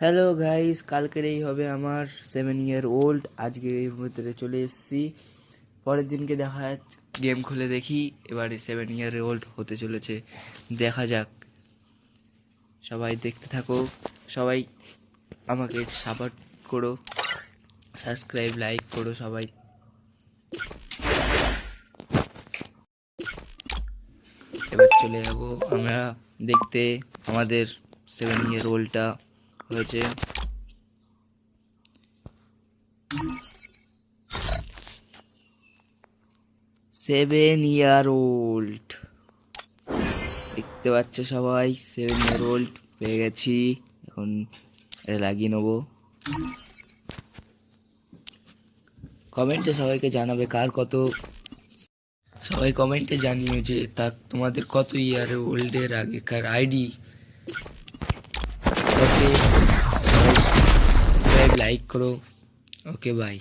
Hello guys, কালকেরই হবে আমার 7 year old. আজকে এর ভিতরে চলে এসেছি। পরের দিনকে দেখা গেম খুলে দেখি এবারে 7 ইয়ার ওল্ড হতে চলেছে। দেখা যাক, সবাই দেখতে থাকো, সবাই আমাকে সাপোর্ট করো, সাবস্ক্রাইব লাইক করো সবাই। এবার চলে যাব আমরা দেখতে আমাদের 7 ইয়ার ওল্ডটা হয়েছে। 7 ইয়ার ওল্ড দেখতে পাচ্ছ সবাই। 7 ইয়ার ওল্ড পেয়ে গেছি, এখন এটা লাগিয়ে নেবো। কমেন্টে সবাইকে জানাবে কার কত, সবাই কমেন্টে জানিও যে তা তোমাদের কত ইয়ার ওল্ডের আগেকার আইডি। ওকে, সবাই সাবস্ক্রাইব লাইক করো। ওকে, বাই।